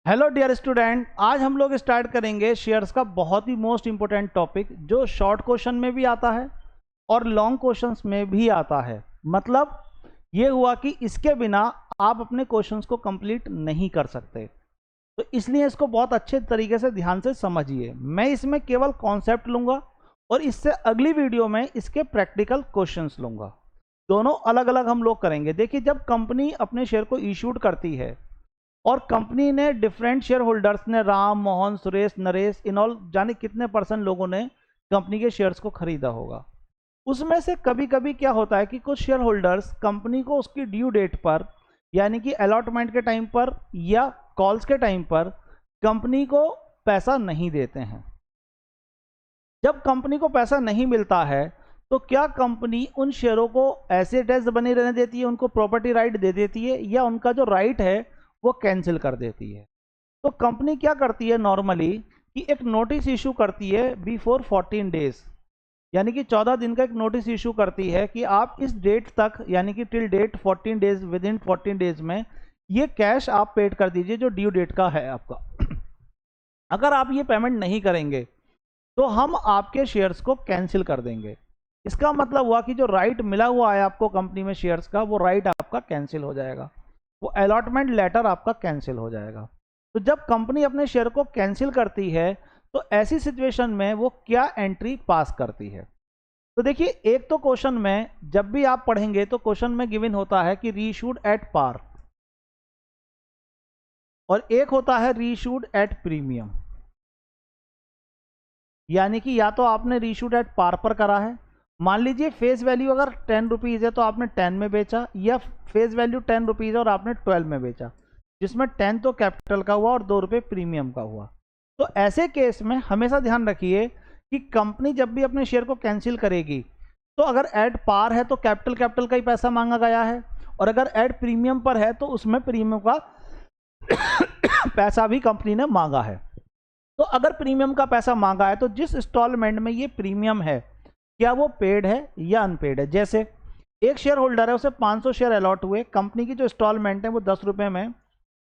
Hello dear student, आज हम लोग स्टार्ट करेंगे शेयर्स का बहुत ही मोस्ट इंपोर्टेंट टॉपिक जो शॉर्ट क्वेश्चन में भी आता है और लॉन्ग क्वेश्चंस में भी आता है। मतलब ये हुआ कि इसके बिना आप अपने क्वेश्चंस को कंप्लीट नहीं कर सकते, तो इसलिए इसको बहुत अच्छे तरीके से ध्यान से समझिए। मैं इसमें केवल कॉन्सेप्ट लूँगा और इससे अगली वीडियो में इसके प्रैक्टिकल क्वेश्चंस लूँगा। दोनों अलग अलग हम लोग करेंगे। देखिए, जब कंपनी अपने शेयर को इशूड करती है और कंपनी ने डिफरेंट शेयर होल्डर्स ने, राम, मोहन, सुरेश, नरेश, इन ऑल जाने कितने परसेंट लोगों ने कंपनी के शेयर्स को खरीदा होगा। उसमें से कभी कभी क्या होता है कि कुछ शेयर होल्डर्स कंपनी को उसकी ड्यू डेट पर, यानी कि अलॉटमेंट के टाइम पर या कॉल्स के टाइम पर कंपनी को पैसा नहीं देते हैं। जब कंपनी को पैसा नहीं मिलता है तो क्या कंपनी उन शेयरों को ऐसे एज बने रहने देती है, उनको प्रॉपर्टी राइट दे देती है, या उनका जो राइट है वो कैंसिल कर देती है? तो कंपनी क्या करती है नॉर्मली कि एक नोटिस इशू करती है बिफोर 14 डेज, यानी कि 14 दिन का एक नोटिस इशू करती है कि आप इस डेट तक, यानी कि till date 14 days, within 14 days में ये कैश आप पेड कर दीजिए जो ड्यू डेट का है आपका। अगर आप ये पेमेंट नहीं करेंगे तो हम आपके शेयर्स को कैंसिल कर देंगे। इसका मतलब हुआ कि जो राइट मिला हुआ है आपको कंपनी में शेयर्स का, वो राइट आपका कैंसिल हो जाएगा, वो अलॉटमेंट लेटर आपका कैंसिल हो जाएगा। तो जब कंपनी अपने शेयर को कैंसिल करती है तो ऐसी सिचुएशन में वो क्या एंट्री पास करती है? तो देखिए, एक तो क्वेश्चन में जब भी आप पढ़ेंगे तो क्वेश्चन में गिवन होता है कि रीइशूड एट पार, और एक होता है रीइशूड एट प्रीमियम। यानी कि या तो आपने रीइशूड एट पार पर करा है, मान लीजिए फेस वैल्यू अगर 10 रुपीज़ है तो आपने 10 में बेचा, या फेस वैल्यू 10 रुपीज़ है और आपने 12 में बेचा, जिसमें 10 तो कैपिटल का हुआ और 2 रुपये प्रीमियम का हुआ। तो ऐसे केस में हमेशा ध्यान रखिए कि कंपनी जब भी अपने शेयर को कैंसिल करेगी तो अगर एट पार है तो कैपिटल का ही पैसा मांगा गया है, और अगर एट प्रीमियम पर है तो उसमें प्रीमियम का पैसा भी कंपनी ने मांगा है। तो अगर प्रीमियम का पैसा मांगा है तो जिस इंस्टॉलमेंट में ये प्रीमियम है, क्या वो पेड है या अनपेड है? जैसे एक शेयर होल्डर है, उसे 500 शेयर अलॉट हुए, कंपनी की जो इंस्टॉलमेंट है वो 10 रुपये में,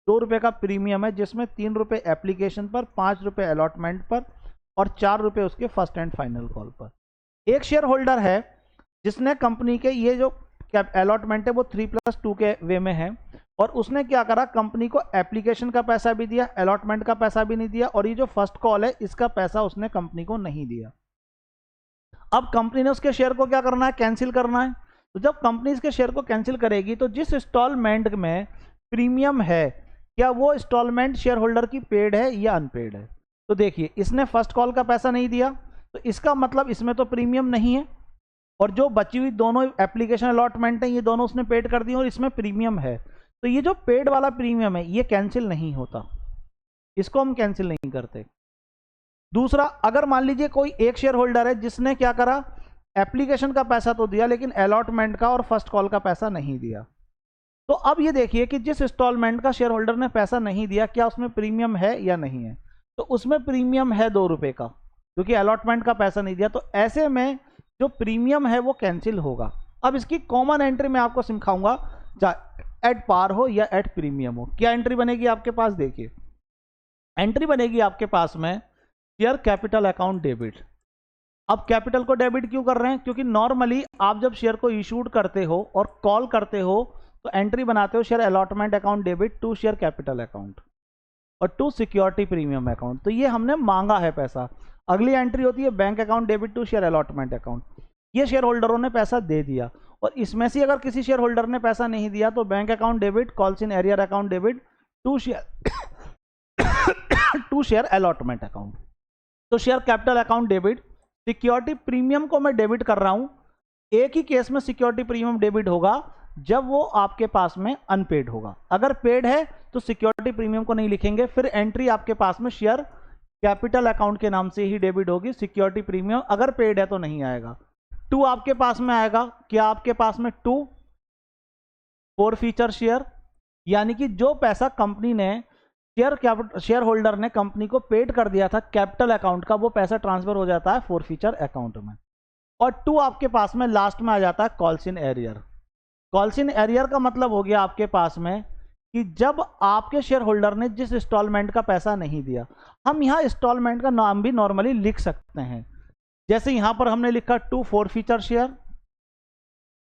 2 रुपये का प्रीमियम है, जिसमें 3 रुपये एप्लीकेशन पर, 5 रुपये अलॉटमेंट पर और 4 रुपये उसके फर्स्ट एंड फाइनल कॉल पर। एक शेयर होल्डर है जिसने कंपनी के ये जो अलॉटमेंट है वो 3+2 के वे में है, और उसने क्या करा, कंपनी को एप्लीकेशन का पैसा भी दिया, अलॉटमेंट का पैसा भी नहीं दिया, और ये जो फर्स्ट कॉल है इसका पैसा उसने कंपनी को नहीं दिया। अब कंपनी ने उसके शेयर को क्या करना है, कैंसिल करना है। तो जब कंपनी इसके शेयर को कैंसिल करेगी तो जिस इंस्टॉलमेंट में प्रीमियम है, क्या वो इंस्टॉलमेंट शेयर होल्डर की पेड है या अनपेड है? तो देखिए, इसने फर्स्ट कॉल का पैसा नहीं दिया तो इसका मतलब इसमें तो प्रीमियम नहीं है, और जो बची हुई दोनों एप्लीकेशन अलॉटमेंट है ये दोनों उसने पेड कर दी और इसमें प्रीमियम है। तो ये जो पेड वाला प्रीमियम है ये कैंसिल नहीं होता, इसको हम कैंसिल नहीं करते। दूसरा, अगर मान लीजिए कोई एक शेयर होल्डर है जिसने क्या करा, एप्लीकेशन का पैसा तो दिया लेकिन अलॉटमेंट का और फर्स्ट कॉल का पैसा नहीं दिया, तो अब ये देखिए कि जिस इंस्टॉलमेंट का शेयर होल्डर ने पैसा नहीं दिया, क्या उसमें प्रीमियम है या नहीं है? तो उसमें प्रीमियम है 2 रुपये का, क्योंकि अलॉटमेंट का पैसा नहीं दिया। तो ऐसे में जो प्रीमियम है वो कैंसिल होगा। अब इसकी कॉमन एंट्री मैं आपको सिखाऊंगा, चाहे एट पार हो या एट प्रीमियम हो। क्या एंट्री बनेगी आपके पास? देखिए, एंट्री बनेगी आपके पास में शेयर कैपिटल अकाउंट डेबिट। अब कैपिटल को डेबिट क्यों कर रहे हैं? क्योंकि नॉर्मली आप जब शेयर को इशूड करते हो और कॉल करते हो तो एंट्री बनाते हो share allotment account debit to share capital account और टू सिक्योरिटी प्रीमियम अकाउंट। तो ये हमने मांगा है पैसा। अगली एंट्री होती है bank account debit to share allotment account. ये शेयर होल्डरों ने पैसा दे दिया, और इसमें से अगर किसी शेयर होल्डर ने पैसा नहीं दिया तो bank account debit, calls in arrear account debit to share allotment account. तो share capital account debit, security premium को मैं डेबिट कर रहा हूं। एक ही केस में सिक्योरिटी प्रीमियम डेबिट होगा जब वो आपके पास में अनपेड होगा। अगर पेड है तो सिक्योरिटी प्रीमियम को नहीं लिखेंगे, फिर एंट्री आपके पास में शेयर कैपिटल अकाउंट के नाम से ही डेबिट होगी। सिक्योरिटी प्रीमियम अगर पेड है तो नहीं आएगा। 2 आपके पास में आएगा, क्या आपके पास में 2 फॉरफीचर शेयर, यानी कि जो पैसा कंपनी ने शेयर होल्डर ने कंपनी को पेड कर दिया था कैपिटल अकाउंट का, वो पैसा ट्रांसफर हो जाता है फॉरफीचर अकाउंट में। और 2 आपके पास में लास्ट में आ जाता है calls in arrear. Calls in arrear का मतलब हो गया आपके पास में कि जब आपके शेयर होल्डर ने जिस इंस्टॉलमेंट का पैसा नहीं दिया, हम यहाँ इंस्टॉलमेंट का नाम भी नॉर्मली लिख सकते हैं। जैसे यहाँ पर हमने लिखा टू फॉरफीचर शेयर,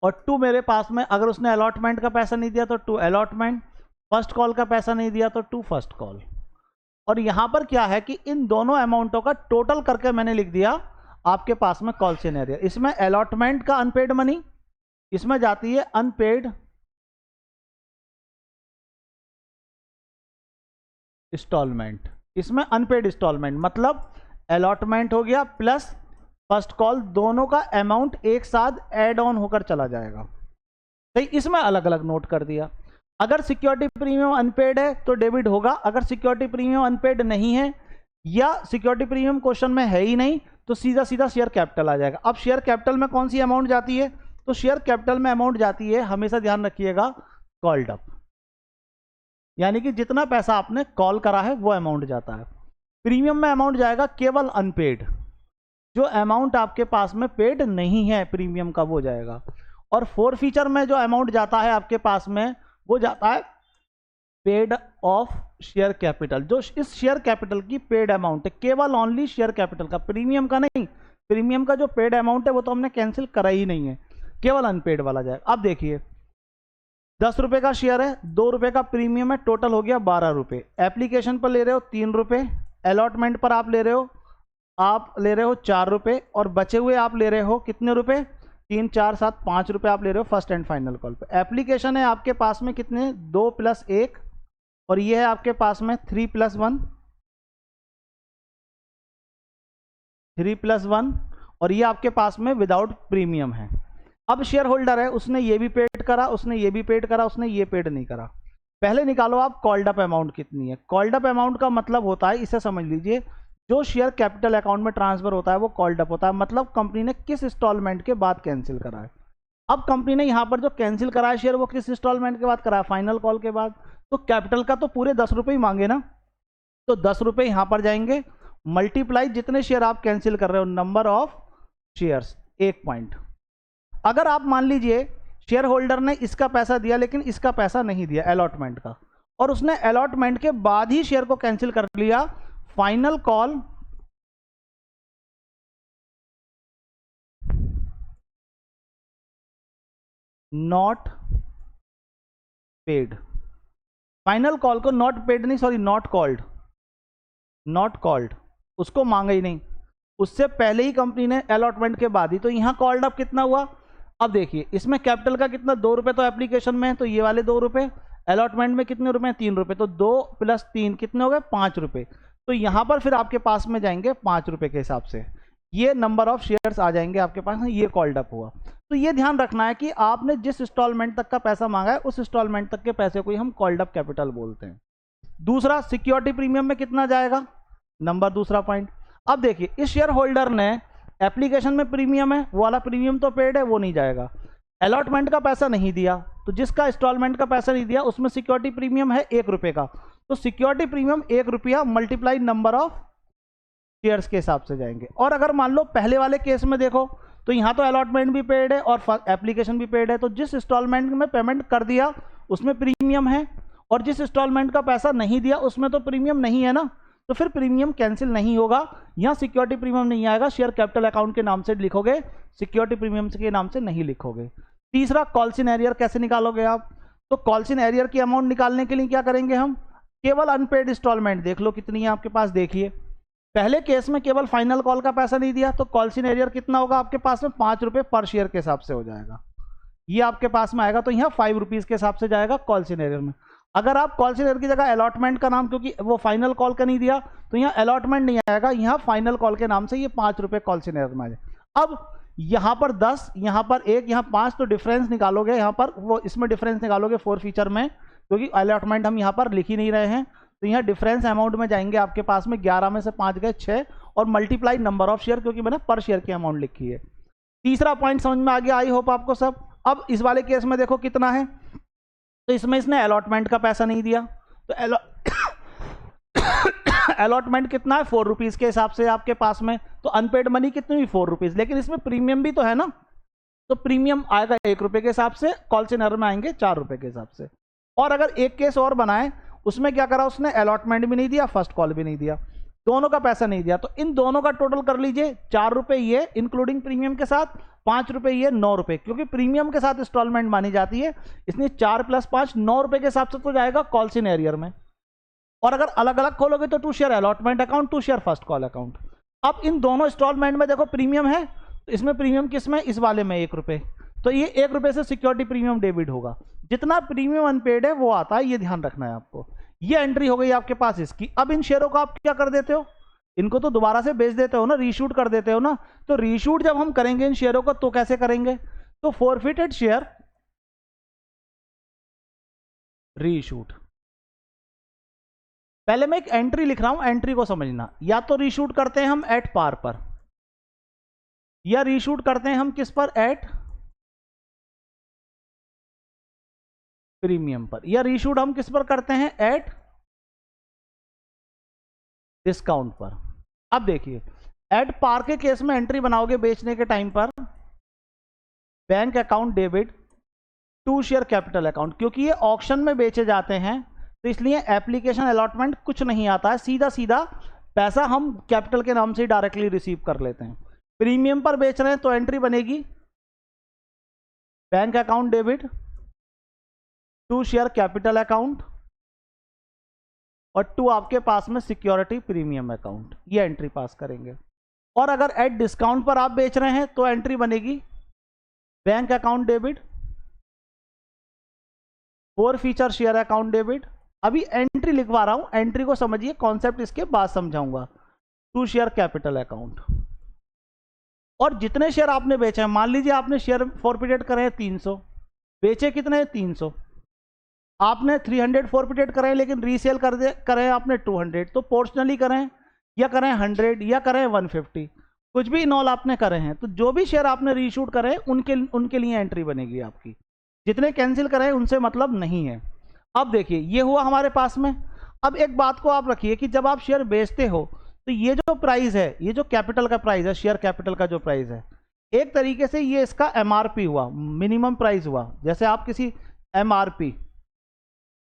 और टू मेरे पास में अगर उसने अलॉटमेंट का पैसा नहीं दिया तो टू अलॉटमेंट, फर्स्ट कॉल का पैसा नहीं दिया तो टू फर्स्ट कॉल। और यहाँ पर क्या है कि इन दोनों अमाउंटों का टोटल करके मैंने लिख दिया आपके पास में कॉल सिनेरियो। इसमें अलॉटमेंट का अनपेड मनी, इसमें जाती है अनपेड इंस्टॉलमेंट, इसमें अनपेड इंस्टॉलमेंट, मतलब अलॉटमेंट हो गया प्लस फर्स्ट कॉल, दोनों का अमाउंट एक साथ ऐड ऑन होकर चला जाएगा। तो इसमें अलग अलग नोट कर दिया। अगर सिक्योरिटी प्रीमियम अनपेड है तो डेबिट होगा, अगर सिक्योरिटी प्रीमियम अनपेड नहीं है या सिक्योरिटी प्रीमियम क्वेश्चन में है ही नहीं तो सीधा सीधा शेयर कैपिटल आ जाएगा। अब शेयर कैपिटल में कौन सी अमाउंट जाती है, तो शेयर कैपिटल में अमाउंट जाती है, हमेशा ध्यान रखिएगा, कॉल्ड अप, यानी कि जितना पैसा आपने कॉल करा है वो अमाउंट जाता है। प्रीमियम में अमाउंट जाएगा केवल अनपेड, जो अमाउंट आपके पास में पेड नहीं है प्रीमियम का वो जाएगा। और फॉरफीचर में जो अमाउंट जाता है आपके पास में वो जाता है पेड ऑफ शेयर कैपिटल, जो इस शेयर कैपिटल की पेड अमाउंट है, केवल ओनली शेयर कैपिटल का, प्रीमियम का नहीं। प्रीमियम का जो पेड अमाउंट है वो तो हमने कैंसिल करा ही नहीं है, केवल अनपेड वाला जाएगा। अब देखिए 10 रुपए का शेयर है, 2 रुपए का प्रीमियम है, टोटल हो गया 12 रुपए। एप्लीकेशन पर ले रहे हो 3 रुपए, अलॉटमेंट पर आप ले रहे हो 4 रुपए, और बचे हुए आप ले रहे हो कितने रुपए, 3 4 7 5 रुपए आप ले रहे हो फर्स्ट एंड फाइनल कॉल पे। एप्लीकेशन है आपके पास में कितने, 2 + 1, और ये है आपके पास में 3 + 1, 3 + 1, और ये आपके पास में विदाउट प्रीमियम है। अब शेयर होल्डर है, उसने ये भी पेड करा, उसने ये भी पेड करा, उसने ये पेड नहीं करा। पहले निकालो आप कॉल्ड अप अमाउंट कितनी है। कॉल्ड अप अमाउंट का मतलब होता है, इसे समझ लीजिए, जो शेयर कैपिटल अकाउंट में ट्रांसफर होता है वो कॉल्ड अप होता है, मतलब कंपनी ने किस इंस्टॉलमेंट के बाद कैंसिल करा है। अब कंपनी ने यहाँ पर जो कैंसिल करा है शेयर वो किस इंस्टॉलमेंट के बाद करा है, फाइनल कॉल के बाद। तो कैपिटल का तो पूरे 10 रुपये ही मांगे ना, तो 10 रुपये यहाँ पर जाएंगे, मल्टीप्लाई जितने शेयर आप कैंसिल कर रहे हो, नंबर ऑफ शेयर्स, 1 पॉइंट। अगर आप मान लीजिए शेयर होल्डर ने इसका पैसा दिया लेकिन इसका पैसा नहीं दिया अलॉटमेंट का, और उसने अलॉटमेंट के बाद ही शेयर को कैंसिल कर लिया, final call not paid, final call को नॉट पेड नहीं, सॉरी नॉट कॉल्ड, उसको मांगा ही नहीं, उससे पहले ही कंपनी ने अलॉटमेंट के बाद ही। तो यहां कॉल्ड अप कितना हुआ, अब देखिए इसमें कैपिटल का कितना, 2 रुपए तो एप्लीकेशन में है, तो ये वाले 2 रुपए, अलॉटमेंट में कितने रुपए, 3 रुपए, तो 2 + 3 कितने हो गए, 5 रुपए। तो यहां पर फिर आपके पास में जाएंगे 5 रुपए के हिसाब से, ये नंबर ऑफ शेयर्स आ जाएंगे आपके पास, ये कॉल्ड अप हुआ। तो ये ध्यान रखना है कि आपने जिस इंस्टॉलमेंट तक का पैसा मांगा है उस इंस्टॉलमेंट तक के पैसे को ही हम कॉल्ड अप कैपिटल बोलते हैं। दूसरा, सिक्योरिटी प्रीमियम में कितना जाएगा, नंबर दूसरा पॉइंट। अब देखिए इस शेयर होल्डर ने एप्लीकेशन में प्रीमियम है, वो वाला प्रीमियम तो पेड है, वो नहीं जाएगा। अलॉटमेंट का पैसा नहीं दिया, तो जिसका इंस्टॉलमेंट का पैसा नहीं दिया उसमें सिक्योरिटी प्रीमियम है 1 रुपए का, तो सिक्योरिटी प्रीमियम 1 रुपया मल्टीप्लाई नंबर ऑफ शेयर्स के हिसाब से जाएंगे। और अगर मान लो पहले वाले केस में देखो तो यहाँ तो अलॉटमेंट भी पेड है और एप्लीकेशन भी पेड है, तो जिस इंस्टॉलमेंट में पेमेंट कर दिया उसमें प्रीमियम है, और जिस इंस्टॉलमेंट का पैसा नहीं दिया उसमें तो प्रीमियम नहीं है ना, तो फिर प्रीमियम कैंसिल नहीं होगा, यहाँ सिक्योरिटी प्रीमियम नहीं आएगा, शेयर कैपिटल अकाउंट के नाम से लिखोगे, सिक्योरिटी प्रीमियम के नाम से नहीं लिखोगे। तीसरा, कॉल्स एरियर कैसे निकालोगे आप, तो कॉल्स एरियर की अमाउंट निकालने के लिए क्या करेंगे हम, केवल अनपेड इंस्टॉलमेंट देख लो कितनी है आपके पास, देखिए पहले केस में केवल फाइनल कॉल का पैसा नहीं दिया, तो कॉल्स एरियर कितना होगा आपके पास में, 5 रुपए पर शेयर के हिसाब से हो जाएगा, ये आपके पास में आएगा, तो यहाँ 5 रुपीज के हिसाब से जाएगा कॉल्स एरियर में। अगर आप कॉल्स एरियर की जगह अलॉटमेंट का नाम, क्योंकि वो फाइनल कॉल का नहीं दिया तो यहाँ अलॉटमेंट नहीं आएगा, यहाँ फाइनल कॉल के नाम से ये 5 रुपए कॉल्स एरियर में आ जाए। अब यहाँ पर 10, यहाँ पर 1, यहाँ 5, तो डिफरेंस निकालोगे, यहाँ पर वो इसमें डिफरेंस निकालोगे फॉरफीचर में, क्योंकि अलॉटमेंट हम यहाँ पर लिख ही नहीं रहे हैं, तो यहाँ डिफरेंस अमाउंट में जाएंगे आपके पास में, 11 में से 5 गए 6, और मल्टीप्लाई नंबर ऑफ शेयर, क्योंकि मैंने पर शेयर की अमाउंट लिखी है। तीसरा पॉइंट समझ में आ गया, आई होप आपको सब। अब इस वाले केस में देखो कितना है, तो इसमें इसने अलॉटमेंट का पैसा नहीं दिया, तो अलॉटमेंट कितना है, 4 रुपीज के हिसाब से आपके पास में, तो अनपेड मनी कितनी हुई, 4 रुपीज, लेकिन इसमें प्रीमियम भी तो है ना, तो प्रीमियम आएगा 1 रुपए के हिसाब से, कॉल्स एरियर में आएंगे 4 रुपए के हिसाब से। और अगर एक केस और बनाए, उसमें क्या करा उसने, अलॉटमेंट भी नहीं दिया, फर्स्ट कॉल भी नहीं दिया, दोनों का पैसा नहीं दिया, तो इन दोनों का टोटल कर लीजिए 4 रुपए ये इंक्लूडिंग प्रीमियम के साथ, 5 रुपए ये, 9 रुपए, क्योंकि प्रीमियम के साथ इंस्टॉलमेंट मानी जाती है, इसलिए 4 + 5 9 रुपए के हिसाब से तो जाएगा कॉल्स इन एरियर में। और अगर अलग अलग खोलोगे तो 2 share allotment account, 2 share first call account. अब इन दोनों इंस्टॉलमेंट में देखो प्रीमियम है, तो इसमें प्रीमियम किस में, इस वाले में 1 रुपए, तो ये 1 रुपए से सिक्योरिटी प्रीमियम डेबिट होगा, जितना प्रीमियम अनपेड है वो आता है, ये ध्यान रखना है आपको। ये एंट्री हो गई आपके पास इसकी। अब इन शेयरों को आप क्या कर देते हो, इनको तो दोबारा से बेच देते हो ना, रीशूट कर देते हो ना, तो रीशूट जब हम करेंगे इन शेयरों को तो कैसे करेंगे, तो फॉरफिटेड शेयर रीशूट। पहले मैं एक एंट्री लिख रहा हूं, एंट्री को समझना, या तो रीशूट करते हैं हम एट पार पर, या रीशूट करते हैं हम किस पर, एट प्रीमियम पर, या रीशूट हम किस पर करते हैं, एट डिस्काउंट पर। अब देखिए एट पार के केस में एंट्री बनाओगे बेचने के टाइम पर, bank account debit to share capital account, क्योंकि ये ऑक्शन में बेचे जाते हैं तो इसलिए एप्लीकेशन अलॉटमेंट कुछ नहीं आता है, सीधा सीधा पैसा हम कैपिटल के नाम से डायरेक्टली रिसीव कर लेते हैं। प्रीमियम पर बेच रहे हैं तो एंट्री बनेगी bank account debit to share capital account और टू आपके पास में सिक्योरिटी प्रीमियम अकाउंट, ये एंट्री पास करेंगे। और अगर एट डिस्काउंट पर आप बेच रहे हैं तो एंट्री बनेगी bank account debit for feature share account debit. अभी एंट्री लिखवा रहा हूं, एंट्री को समझिए, कॉन्सेप्ट इसके बाद समझाऊंगा, टू शेयर कैपिटल अकाउंट। और जितने शेयर आपने बेचे हैं, मान लीजिए आपने शेयर फॉरफिटेड करे हैं 300, बेचे कितने हैं 300, आपने 300 फॉरफिटेड करें लेकिन रीसेल करें आपने 200, तो पोर्शनली करें या करें 100 या करें 150, कुछ भी इनऑल आपने करे हैं, तो जो भी शेयर आपने रीशूट करें उनके लिए एंट्री बनेगी आपकी, जितने कैंसिल करें उनसे मतलब नहीं है। अब देखिए ये हुआ हमारे पास में। अब एक बात को आप रखिए कि जब आप शेयर बेचते हो तो ये जो प्राइस है, ये जो कैपिटल का प्राइस है, शेयर कैपिटल का जो प्राइस है, एक तरीके से ये इसका एमआरपी हुआ, मिनिमम प्राइस हुआ। जैसे आप किसी एमआरपी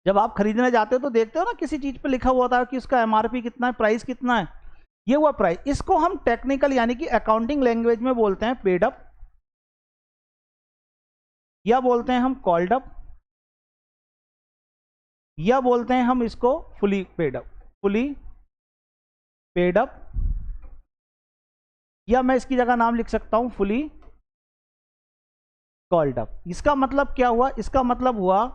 जब आप खरीदने जाते हो तो देखते हो ना किसी चीज पे लिखा हुआ होता है कि उसका एमआरपी कितना है, प्राइस कितना है, ये हुआ प्राइस। इसको हम टेक्निकल यानी कि अकाउंटिंग लैंग्वेज में बोलते हैं पेड अप, या बोलते हैं हम कॉल्ड अप, या बोलते हैं हम इसको fully paid up, fully paid up, या मैं इसकी जगह नाम लिख सकता हूं फुली कॉल्ड अप। इसका मतलब क्या हुआ, इसका मतलब हुआ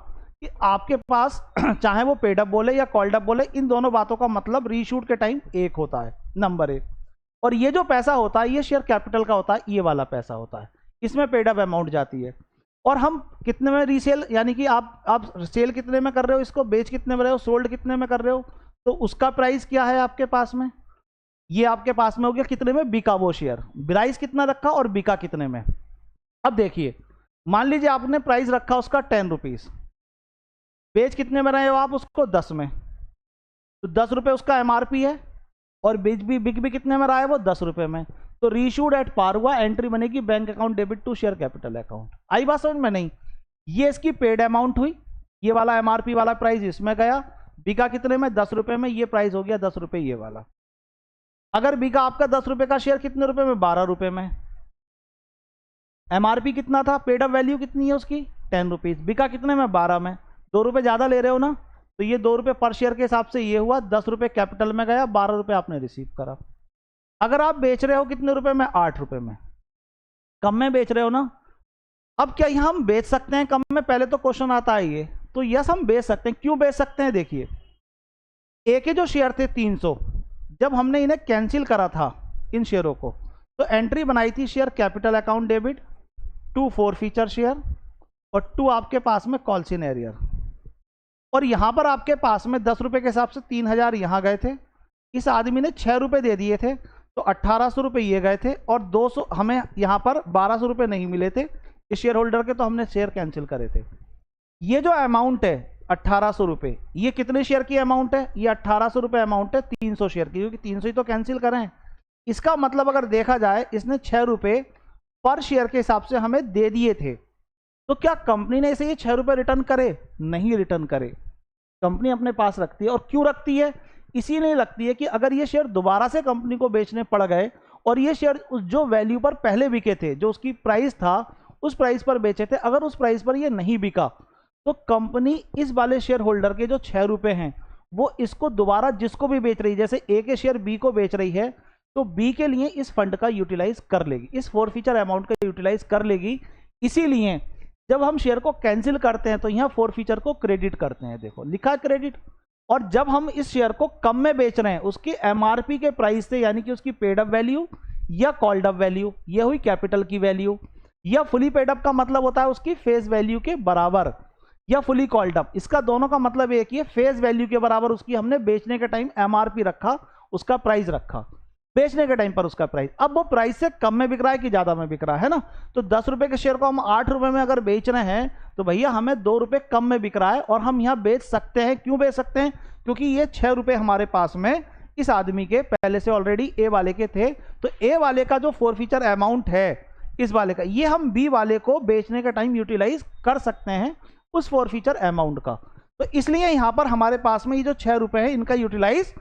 कि आपके पास चाहे वो पेड अप बोले या कॉल्ड अप बोले, इन दोनों बातों का मतलब रीशूट के टाइम एक होता है, नंबर 1। और ये जो पैसा होता है ये शेयर कैपिटल का होता है, ये वाला पैसा होता है, इसमें पेड अप अमाउंट जाती है। और हम कितने में रीसेल, यानी कि आप सेल कितने में कर रहे हो, इसको बेच कितने में रहे हो, सोल्ड कितने में कर रहे हो, तो उसका प्राइस क्या है आपके पास में, ये आपके पास में हो गया कितने में बिका वो शेयर, प्राइस कितना रखा और बिका कितने में। अब देखिए मान लीजिए आपने प्राइस रखा उसका 10 रुपीज, बेच कितने में रहे हो आप उसको 10 में, तो 10 रुपये उसका एमआरपी है, और बिक भी कितने में रहा है वो 10 रुपये में, तो रीशूड एट पार हुआ, एंट्री बनेगी bank account debit to share capital account. आई बात समझ में नहीं, ये इसकी पेड अमाउंट हुई, ये वाला एमआरपी वाला प्राइस इसमें गया, बिका कितने में 10 रुपये में, ये प्राइस हो गया 10 रुपये ये वाला। अगर बिका आपका 10 रुपये का शेयर कितने रुपए में, 12 रुपये में, एमआरपी कितना था, पेड अप वैल्यू कितनी है उसकी 10 रुपीज, बिका कितने में 12 में, 2 रुपये ज़्यादा ले रहे हो ना, तो ये 2 रुपये पर शेयर के हिसाब से ये हुआ, 10 रुपये कैपिटल में गया, 12 रुपये आपने रिसीव करा। अगर आप बेच रहे हो कितने रुपए में, 8 रुपये में, कम में बेच रहे हो ना। अब क्या यहाँ हम बेच सकते हैं कम में, पहले तो क्वेश्चन आता है ये, तो यस हम बेच सकते हैं। क्यों बेच सकते हैं, देखिए एक ही जो शेयर थे 300, जब हमने इन्हें कैंसिल करा था इन शेयरों को, तो एंट्री बनाई थी share capital account debit to forfeiture share और टू आपके पास में कॉल्स इन एरियर। और यहां पर आपके पास में 10 रुपये के हिसाब से 3000 यहां गए थे, इस आदमी ने 6 रुपये दे दिए थे, तो 1800 रुपये ये गए थे, और 200 हमें यहाँ पर 1200 रुपये नहीं मिले थे इस शेयर होल्डर के, तो हमने शेयर कैंसिल करे थे। ये जो अमाउंट है 1800 रुपये, ये कितने शेयर की अमाउंट है, ये 1800 रुपये अमाउंट है 300 शेयर की, क्योंकि 300 ही तो कैंसिल करें। इसका मतलब अगर देखा जाए इसने 6 रुपये पर शेयर के हिसाब से हमें दे दिए थे, तो क्या कंपनी ने इसे ये 6 रुपये रिटर्न करे? नहीं रिटर्न करे, कंपनी अपने पास रखती है। और क्यों रखती है? इसीलिए रखती है कि अगर ये शेयर दोबारा से कंपनी को बेचने पड़ गए और ये शेयर जो वैल्यू पर पहले बिके थे, जो उसकी प्राइस था उस प्राइस पर बेचे थे, अगर उस प्राइस पर ये नहीं बिका तो कंपनी इस वाले शेयर होल्डर के जो 6 रुपये हैं वो इसको दोबारा जिसको भी बेच रही है, जैसे ए के शेयर बी को बेच रही है तो बी के लिए इस फंड का यूटिलाइज कर लेगी, इस फोरफीचर अमाउंट का यूटिलाइज कर लेगी। इसीलिए जब हम शेयर को कैंसिल करते हैं तो यहाँ फोरफीचर को क्रेडिट करते हैं, देखो लिखा है क्रेडिट। और जब हम इस शेयर को कम में बेच रहे हैं उसकी एमआरपी के प्राइस से, यानी कि उसकी पेड अप वैल्यू या कॉल्ड अप वैल्यू, ये हुई कैपिटल की वैल्यू, या फुली पेड अप का मतलब होता है उसकी फेस वैल्यू के बराबर, या फुली कॉल्ड अप, इसका दोनों का मतलब एक ही है, फेस वैल्यू के बराबर उसकी हमने बेचने के टाइम एमआरपी रखा, उसका प्राइस रखा बेचने के टाइम पर उसका प्राइस। अब वो प्राइस से कम में बिक रहा है कि ज्यादा में बिक रहा है ना, तो 10 रुपए के शेयर को हम 8 रुपए में अगर बेच रहे हैं तो भैया हमें 2 रुपए कम में बिक रहा है और हम यहाँ बेच सकते हैं। क्यों बेच सकते हैं? क्योंकि ये 6 रुपए हमारे पास में इस आदमी के पहले से ऑलरेडी ए वाले के थे, तो ए वाले का जो फोरफीचर अमाउंट है इस वाले का, ये हम बी वाले को बेचने का टाइम यूटिलाइज कर सकते हैं उस फोरफीचर अमाउंट का। तो इसलिए यहाँ पर हमारे पास में ये जो 6 रुपए है इनका यूटिलाइज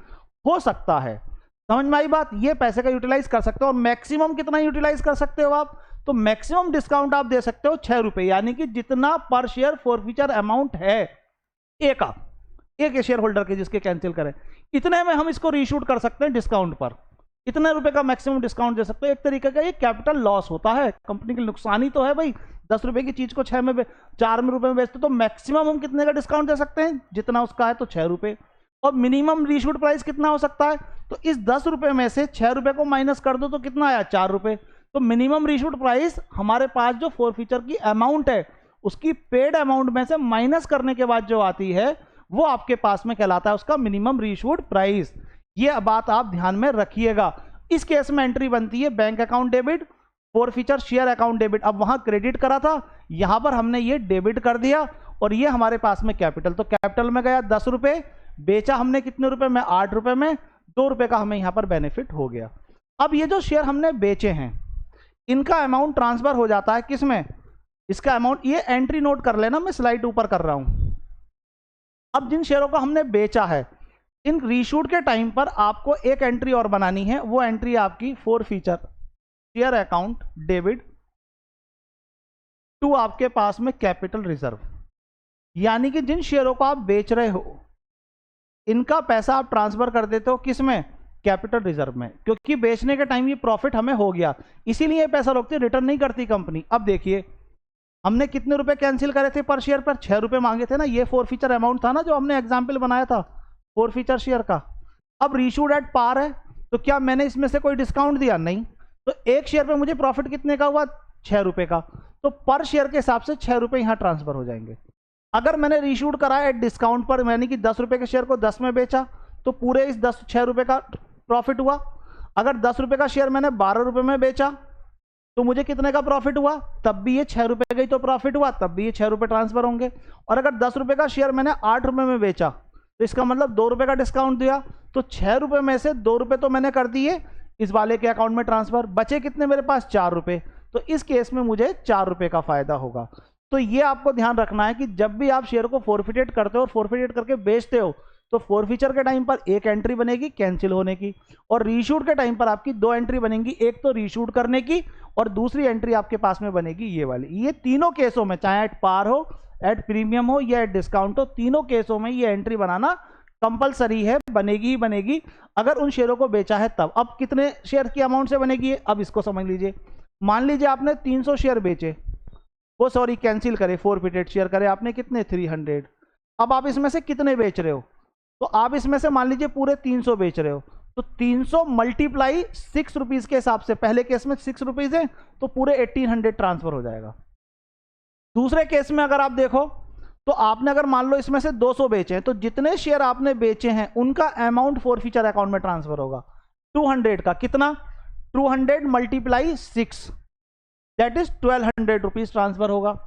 हो सकता है। समझ में आई बात? ये पैसे का यूटिलाइज कर सकते हो। और मैक्सिमम कितना यूटिलाइज कर सकते हो आप? तो मैक्सिमम डिस्काउंट आप दे सकते हो 6 रुपए, यानी कि जितना पर शेयर फोरफीचर अमाउंट है ए का, ए के शेयर होल्डर के जिसके कैंसिल करें, इतने में हम इसको रीशूट कर सकते हैं डिस्काउंट पर, इतने रुपए का मैक्सिमम डिस्काउंट दे सकते हो। एक तरीके का ये कैपिटल लॉस होता है, कंपनी की नुकसान ही तो है भाई। 10 रुपए की चीज को 4 रुपए में बेचते तो मैक्सिमम हम कितने का डिस्काउंट दे सकते हैं? जितना उसका है तो 6 रुपए। और मिनिमम रीशूट प्राइस कितना हो सकता है? तो इस 10 रुपए में से 6 रुपए को माइनस कर दो तो कितना आया? 4 रुपए। तो मिनिमम रीशूट प्राइस हमारे पास जो फोरफीचर की अमाउंट है उसकी पेड अमाउंट में से माइनस करने के बाद जो आती है वो आपके पास में कहलाता है उसका मिनिमम रीशूट प्राइस। ये बात आप ध्यान में रखिएगा। इस केस में एंट्री बनती है bank account debit, forfeiture share account debit. अब वहां क्रेडिट करा था, यहां पर हमने ये डेबिट कर दिया और ये हमारे पास में कैपिटल, तो कैपिटल में गया 10 रुपए, बेचा हमने कितने रुपए में? 8 रुपए में, 2 रुपए का हमें यहां पर बेनिफिट हो गया। अब ये जो शेयर हमने बेचे हैं इनका अमाउंट ट्रांसफर हो जाता है किसमें? इसका अमाउंट, ये एंट्री नोट कर लेना, मैं स्लाइड ऊपर कर रहा हूं। अब जिन शेयरों को हमने बेचा है इन रीशूट के टाइम पर आपको एक एंट्री और बनानी है, वो एंट्री आपकी forfeiture share account debit to आपके पास में कैपिटल रिजर्व, यानी कि जिन शेयरों को आप बेच रहे हो इनका पैसा आप ट्रांसफर कर देते हो किसमें? कैपिटल रिजर्व में, क्योंकि बेचने के टाइम ये प्रॉफिट हमें हो गया, इसीलिए ये पैसा रोकती, रिटर्न नहीं करती कंपनी। अब देखिए हमने कितने रुपए कैंसिल करे थे पर शेयर पर? 6 रुपए मांगे थे ना, ये फोरफीचर अमाउंट था ना जो हमने एग्जाम्पल बनाया था फोरफीचर शेयर का। अब रीशूड एट पार है तो क्या मैंने इसमें से कोई डिस्काउंट दिया? नहीं। तो एक शेयर पे मुझे प्रॉफिट कितने का हुआ? 6 रुपए का, तो पर शेयर के हिसाब से 6 रुपए यहां ट्रांसफर हो जाएंगे। अगर मैंने रीशूट करा एट डिस्काउंट पर, यानी कि 10 रुपए के शेयर को 10 में बेचा तो पूरे इस 6 रुपए का प्रॉफिट हुआ। अगर 10 रुपए का शेयर मैंने 12 रुपए में बेचा तो मुझे कितने का प्रॉफिट हुआ? तब भी ये 6 रुपए गई तो प्रॉफिट हुआ, तब भी ये 6 रुपए ट्रांसफर होंगे। और अगर 10 रुपए का शेयर मैंने 8 रुपए में बेचा तो इसका मतलब 2 रुपए का डिस्काउंट दिया, तो 6 रुपए में से 2 रुपए तो मैंने कर दिए इस वाले के अकाउंट में ट्रांसफर, बचे कितने मेरे पास? 4 रुपए। तो इस केस में मुझे 4 रुपए का फायदा होगा। तो ये आपको ध्यान रखना है कि जब भी आप शेयर को फोरफिटेट करते हो और फोरफिटेट करके बेचते हो तो फोरफीचर के टाइम पर एक एंट्री बनेगी कैंसिल होने की, और रीशूट के टाइम पर आपकी 2 एंट्री बनेंगी, एक तो रीशूट करने की और दूसरी एंट्री आपके पास में बनेगी ये वाली। ये तीनों केसों में, चाहे एट पार हो, एट प्रीमियम हो या एट डिस्काउंट हो, तीनों केसों में ये एंट्री बनाना कंपलसरी है, बनेगी ही बनेगी अगर उन शेयरों को बेचा है तब। अब कितने शेयर की अमाउंट से बनेगी? अब इसको समझ लीजिए। मान लीजिए आपने 300 शेयर बेचे, वो सॉरी कैंसिल करे, फोरफिटेड शेयर करे आपने कितने? 300। अब आप इसमें से कितने बेच रहे हो? तो आप इसमें से मान लीजिए पूरे 300 बेच रहे हो, तो 300 मल्टीप्लाई 6 रुपीज के हिसाब से, पहले केस में 6 रुपीज है तो पूरे 1800 ट्रांसफर हो जाएगा। दूसरे केस में अगर आप देखो तो आपने अगर मान लो इसमें से 200 बेचे हैं तो जितने शेयर आपने बेचे हैं उनका अमाउंट फोरफीचर अकाउंट में ट्रांसफर होगा 200 का। कितना? 200 multiply 6, that is 1200 rupees transfer होगा।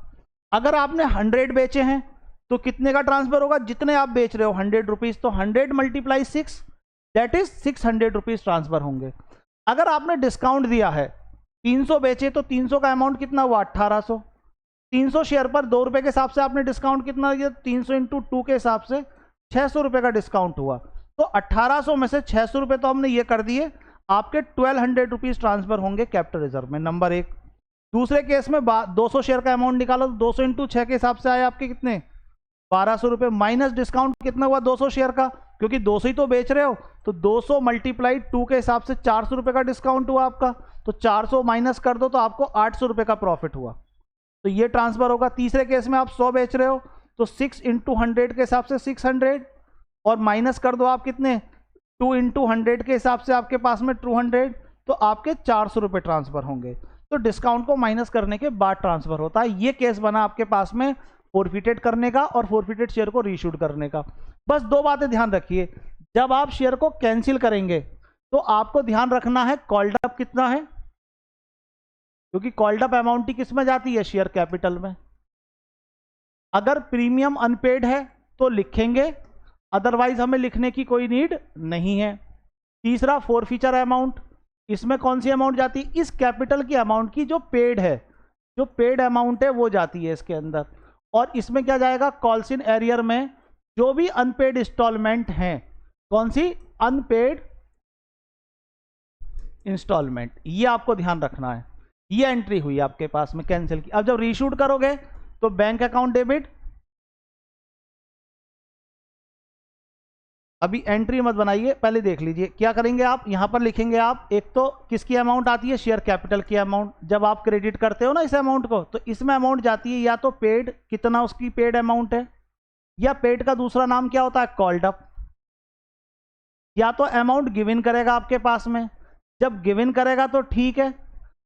अगर आपने 100 बेचे हैं तो कितने का ट्रांसफर होगा? जितने आप बेच रहे हो 100 रुपीज, तो 100 multiply 6, that is 600 rupees transfer होंगे। अगर आपने डिस्काउंट दिया है, 300 बेचे तो 300 का अमाउंट कितना हुआ? 1800, 300 शेयर पर 2 रुपए के हिसाब से आपने डिस्काउंट कितना दिया, 300 इंटू 2 के हिसाब से 600 रुपए का डिस्काउंट हुआ। तो 1800 में से 600 रुपए तो हमने ये कर दिए, आपके 1200 रुपीज ट्रांसफर होंगे कैपिटल रिजर्व में, नंबर 1। दूसरे केस में 200 शेयर का अमाउंट निकालो, तो 200 इंटू 6 के हिसाब से आए आपके कितने, 1200 रुपए, माइनस डिस्काउंट कितना हुआ 200 शेयर का, क्योंकि 200 ही तो बेच रहे हो, तो 200 मल्टीप्लाई 2 के हिसाब से 400 रुपए का डिस्काउंट हुआ आपका, तो 400 माइनस कर दो तो आपको 800 रुपए का प्रॉफिट हुआ, तो ये ट्रांसफर होगा। तीसरे केस में आप 100 बेच रहे हो, तो 6 इंटू 100 के हिसाब से 600, और माइनस कर दो आप कितने, 2 इंटू 100 के हिसाब से आपके पास में 200, तो आपके 400 रुपए ट्रांसफर होंगे। तो डिस्काउंट को माइनस करने के बाद ट्रांसफर होता है। ये केस बना आपके पास में फोरफिटेड करने का और फोरफिटेड शेयर को रीशूड करने का। बस 2 बातें ध्यान रखिए, जब आप शेयर को कैंसिल करेंगे तो आपको ध्यान रखना है कॉल्ड अप कितना है, क्योंकि कॉल्ड अप अमाउंट ही किस में जाती है, शेयर कैपिटल में। अगर प्रीमियम अनपेड है तो लिखेंगे, अदरवाइज हमें लिखने की कोई नीड नहीं है। तीसरा फोरफीचर अमाउंट, इसमें कौन सी अमाउंट जाती है, इस कैपिटल की अमाउंट की जो पेड है, जो पेड अमाउंट है वो जाती है इसके अंदर। और इसमें क्या जाएगा, कॉल्स इन एरियर में जो भी अनपेड इंस्टॉलमेंट हैं, कौन सी, अनपेड इंस्टॉलमेंट, ये आपको ध्यान रखना है। ये एंट्री हुई आपके पास में कैंसिल की। अब जब रीशूट करोगे तो बैंक अकाउंट डेबिट, अभी एंट्री मत बनाइए, पहले देख लीजिए क्या करेंगे आप। यहां पर लिखेंगे आप, एक तो किसकी अमाउंट आती है, शेयर कैपिटल की अमाउंट। जब आप क्रेडिट करते हो ना इस अमाउंट को, तो इसमें अमाउंट जाती है या तो पेड, कितना उसकी पेड अमाउंट है, या पेड का दूसरा नाम क्या होता है, कॉल्ड अप, या तो अमाउंट गिवन करेगा आपके पास में। जब गिवन करेगा तो ठीक है,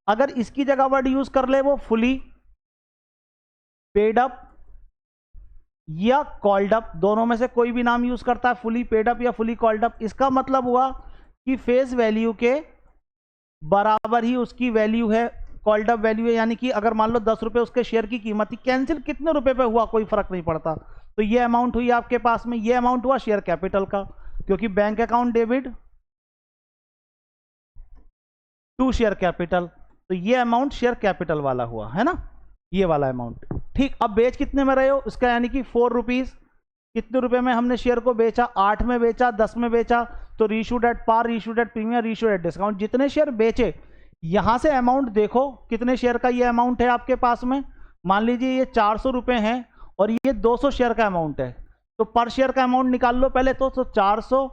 अगर इसकी जगह वर्ड यूज कर ले वो फुली पेड अप या कॉल्ड अप, दोनों में से कोई भी नाम यूज करता है, फुली पेड अप या फुली कॉल्ड अप। इसका मतलब हुआ कि फेस वैल्यू के बराबर ही उसकी वैल्यू है, कॉल्ड अप वैल्यू है, यानी कि अगर मान लो 10 रुपए उसके शेयर की कीमत थी, कैंसिल कितने रुपए पे हुआ कोई फर्क नहीं पड़ता, तो ये अमाउंट हुई आपके पास में, ये अमाउंट हुआ शेयर कैपिटल का, क्योंकि bank account debit to share capital, तो ये अमाउंट शेयर कैपिटल वाला हुआ है ना, ये वाला अमाउंट। ठीक, अब बेच कितने में रहे हो उसका, यानी कि 4 रुपीज, कितने रुपए में हमने शेयर को बेचा, 8 में बेचा, 10 में बेचा, तो reissued at par, reissued at premium, reissued at discount, जितने शेयर बेचे। यहां से अमाउंट देखो कितने शेयर का ये अमाउंट है आपके पास में, मान लीजिए ये 400 रुपए है और ये 200 शेयर का अमाउंट है, तो पर शेयर का अमाउंट निकाल लो पहले, तो 400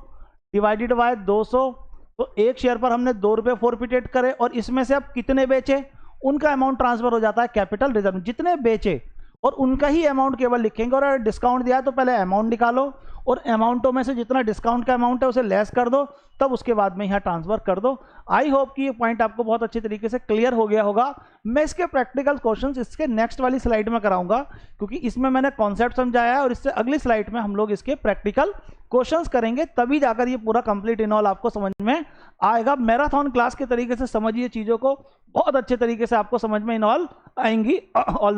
डिवाइडेड बाय 200, तो एक शेयर पर हमने 2 रुपए फोरफिटेड करे, और इसमें से अब कितने बेचे उनका अमाउंट ट्रांसफर हो जाता है कैपिटल रिजर्व, जितने बेचे और उनका ही अमाउंट केवल लिखेंगे। और अगर डिस्काउंट दिया है तो पहले अमाउंट निकालो और अमाउंटों में से जितना डिस्काउंट का अमाउंट है उसे लेस कर दो, तब उसके बाद में यहाँ ट्रांसफर कर दो। आई होप कि ये पॉइंट आपको बहुत अच्छे तरीके से क्लियर हो गया होगा। मैं इसके प्रैक्टिकल क्वेश्चंस इसके नेक्स्ट वाली स्लाइड में कराऊंगा, क्योंकि इसमें मैंने कॉन्सेप्ट समझाया है और इससे अगली स्लाइड में हम लोग इसके प्रैक्टिकल क्वेश्चंस करेंगे, तभी जाकर ये पूरा कंप्लीट इन ऑल आपको समझ में आएगा। मैराथन क्लास के तरीके से समझिए चीज़ों को, बहुत अच्छे तरीके से आपको समझ में इन ऑल आएंगी। ऑल